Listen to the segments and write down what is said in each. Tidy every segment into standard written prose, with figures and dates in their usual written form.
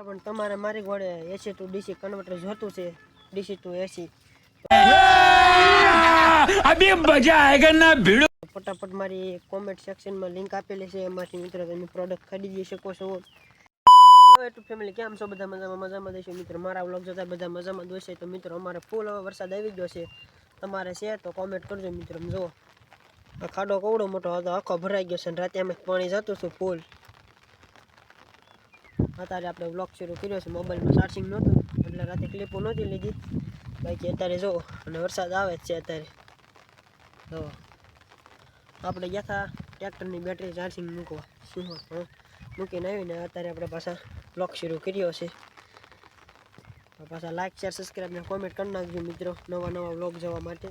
પણ તમારે મારી ઘોડે એસી ટુ ડીસી કન્વર્ટર જોતું છે, ડીસી ટુ એસી, अभी मजा आएगा ना भिड़ो। ફટાફટ મારી કોમેન્ટ સેક્શનમાં લિંક આપેલી છે, એમાંથી મિત્રો તમે પ્રોડક્ટ ખરીદી શકો છો. હેલો યુટ્યુબ ફેમિલી, કેમ છો બધા? મજામાં દેશો મિત્રો. મારા વ્લોગ જોતા બધા મજામાં જોશે તો મિત્રો અમારે ફૂલ વરસાદ આવી ગયો છે. તમારે છે તો કોમેન્ટ કરજો મિત્રો. જો આ ખાડો કવડો મોટો હતો, આખો ભરાઈ ગયો છે, રાતે અમે પાણી જતું હતું ફૂલ. અત્યારે આપણે વ્લોગ શરૂ કર્યો છે, મોબાઈલમાં ચાર્જિંગ નહોતું એટલે રાતે ક્લિપો નહોતી લીધી. બાકી અત્યારે જો અને વરસાદ આવે જ છે. અત્યારે તો આપણે ગયા હતા ટ્રેક્ટરની બેટરી ચાર્જિંગ મૂકવા, મૂકીને આવીને અત્યારે આપણે પાછા વ્લોગ શરૂ કર્યો છે. પાછા લાઈક શેર સબસ્ક્રાઈબ ને કોમેન્ટ કરી નાખજો મિત્રો, નવા વ્લોગ જોવા માટે.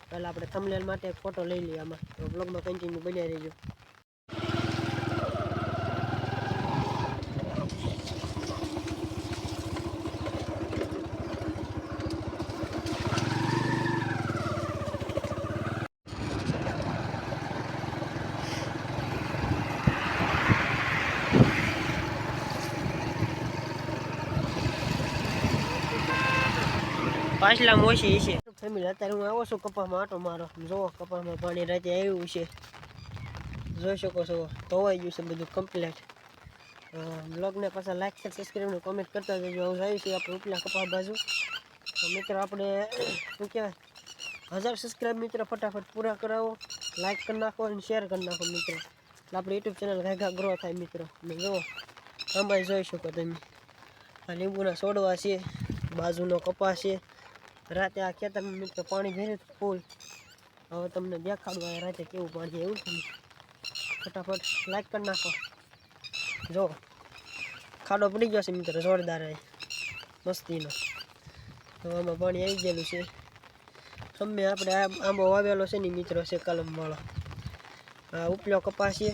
પહેલાં આપણે થંબનેલ માટે એક ફોટો લઈ લઈએ આમાં, તો વ્લોગમાં કન્ટિન્યુ બન્યા રહેજો. પાછલામાં ઓછી છે ફેમિલી. અત્યારે હું આવો છું કપાસમાં આટો મારો. જુઓ કપાસમાં પાણી રાતે આવ્યું છે, જોઈ શકો છો. ધોવાઈ ગયું છે બધું કમ્પ્લીટ. બ્લોગને પાછા લાઈક શેર સબસ્ક્રાઈબ કોમેન્ટ કરતા જજો. હું આવી છું આપણે ઉપલા કપાસ બાજુ. તો મિત્રો આપણે શું કહેવાય 1000 સબસ્ક્રાઈબ મિત્રો ફટાફટ પૂરા કરાવો. લાઈક કરી નાખો અને શેર કરી નાખો મિત્રો, એટલે આપણે યુટ્યુબ ચેનલ ઘાઘા ગ્રો થાય મિત્રો. અને જુઓ આંબાઈ જોઈ શકો તમે, આ લીંબુના છોડવા છે, બાજુનો કપાસ છે. રાતે આ ખેતરમાં મિત્રો પાણી ભર્યું ફૂલ. હવે તમને દેખાડવા રાતે કેવું પાણી એવું થયું. ફટાફટ લાઈક કરી નાખો. જો ખાડો પડી ગયો છે મિત્રો જોરદાર મસ્તીનો. તો આમાં પાણી આવી ગયેલું છે. અમે આપણે આંબો વાવેલો છે ને મિત્રો, છે કલમવાળો. આ ઉપલો કપાસ છે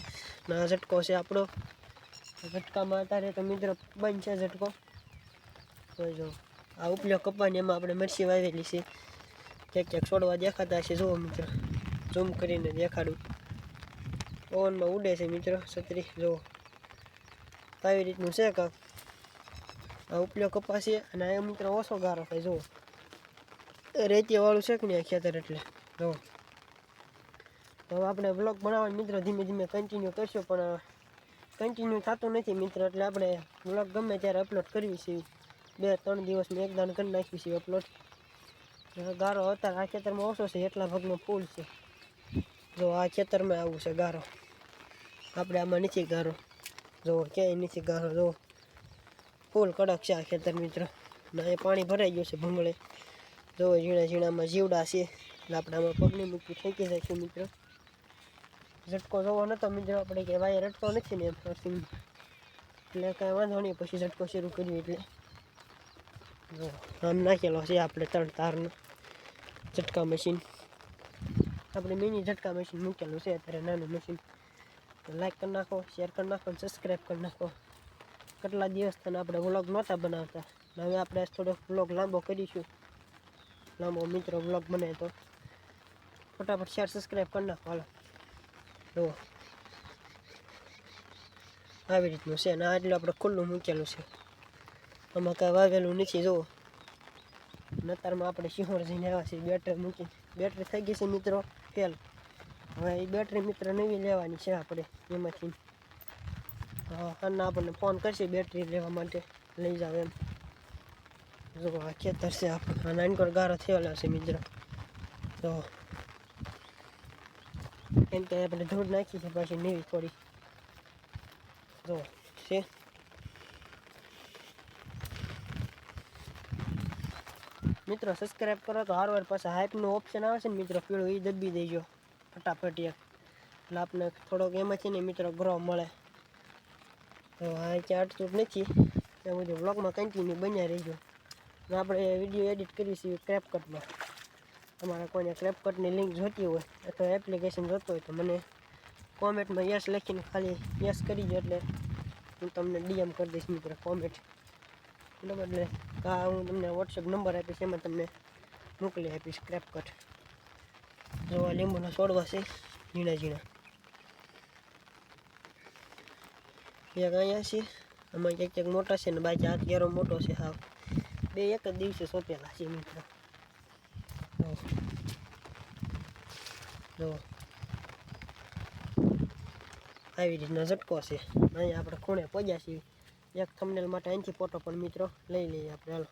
ને આ ઝટકો છે આપણો. ઝટકામાં અત્યારે તો મિત્રો બંધ છે ઝટકો. તો જો આ ઉપલો કપાસની એમાં આપણે મરચી વાવેલી છે. ક્યાંક છોડવા દેખાતા હશે. જુઓ મિત્રો, ઝૂમ કરીને દેખાડું. પવનમાં ઉડે છે મિત્રો છત્રી. જુઓ આવી રીતનું છે કાંક. આ ઉપલો કપાસ છે અને આ મિત્રો ઓછો ગારો થાય. જુઓ રેતીવાળું છે કે નહીં આ ખેતર, એટલે જુઓ. તો આપણે બ્લોગ બનાવવાનું મિત્રો ધીમે ધીમે કન્ટિન્યુ કરશું, પણ કન્ટિન્યુ થતું નથી મિત્રો. એટલે આપણે બ્લોગ ગમે ત્યારે અપલોડ કરવી છે. 2-3 દિવસમાં એક દાન કરી નાખી છે અપલોડ. ગારો અત્યારે આ ખેતરમાં ઓછો છે, એટલા ભાગનો ફૂલ છે. જો આ ખેતરમાં આવું છે ગારો, આપણે આમાં નથી ગારો. જો ક્યાંય નથી ગારો. જો ફૂલ કડક છે આ ખેતર મિત્રો. ને એ પાણી ભરાઈ ગયું છે ભંગળે. જો ઝીણા ઝીણામાં જીવડા છે, એટલે આપણે આમાં પગની મૂકી ફેંકી દઈશું મિત્રો. ઝટકો જોવો નતો મિત્રો આપણે, કે વાયર અટતો નથી ને એમ અર્થિંગ, એટલે કાંઈ વાંધો નહીં. પછી ઝટકો શરૂ કર્યું એટલે જો આમ નાખેલો છે આપણે 3 તારનો ઝટકા મશીન. આપણે મિની ઝટકા મશીન મૂકેલું છે અત્યારે, નાનું મશીન. તો લાઈક કરી નાખો, શેર કરી નાખો, સબસ્ક્રાઈબ કરી નાખો. કેટલા દિવસ થઈને આપણે વ્લોગ નહોતા બનાવતા, હવે આપણે થોડોક વ્લોગ લાંબો કરીશું. લાંબો મિત્રો વ્લોગ બને તો ફટાફટ શેર સબસ્ક્રાઈબ કરી નાખો. હાલો જુઓ આવી રીતનું છે ને આ એટલું આપણે ખુલ્લું મૂકેલું છે, આમાં કાંઈ વાવેલું નથી. જુઓ નતારમાં આપણે સિંહોર જઈને આવ્યા છીએ. બેટરી મૂકી, બેટરી થઈ ગઈ છે મિત્રો ફેલ. હવે એ બેટરી મિત્રો નવી લેવાની છે આપણે એમાંથી. હા આપણને ફોન કરશે બેટરી લેવા માટે, લઈ જાવ એમ. જો આ ખેતર છે આપણું, આ નાનકોર ગારો થયેલો છે મિત્રો. તો એમ કે આપણે ધૂળ નાખી છે પાછી નવી થોડી. જો છે મિત્રો, સબસ્ક્રાઈબ કરો તો હારવાર પાછા હાઈપનું ઓપ્શન આવે છે ને મિત્રો પીળું, એ દબી દેજો ફટાફટ એક, એટલે આપણે થોડોક એમાંથી ને મિત્રો ગ્રો મળે. તો આ ક્યાં અટતું નથી એ બધું વ્લોગમાં કન્ટિન્યુ બન્યા રહીજો. આપણે વિડીયો એડિટ કરીએ છીએ ક્રેપકટમાં. તમારે કોઈને ક્રેપકટની લિંક જોતી હોય અથવા એપ્લિકેશન જોતો હોય તો મને કોમેન્ટમાં યસ લખીને ખાલી યસ કરી દો, એટલે હું તમને ડીએમ કરી દઈશ મિત્રો કોમેન્ટ. બરાબર, એટલે હું તમને વોટ્સએપ નંબર આપીશ, એમાં તમને મોકલી આપીશ ક્રેપકટ. જો આ લીંબુના છોડવા છે ઝીણા ઝીણા. એક અહીંયા છે આમાં ક્યાંક મોટા છે ને બાકી આ કેરો મોટો છે હાવ બે એક જ દિવસે સોંપેલા છે મિત્રો જો આવી રીતનો ઝટકો છે અહીંયા આપણે ખૂણે પહોંચ્યા છીએ એક થંબનેલ માટે અહીંથી ફોટો પણ મિત્રો લઈ લઈએ આપણે હાલો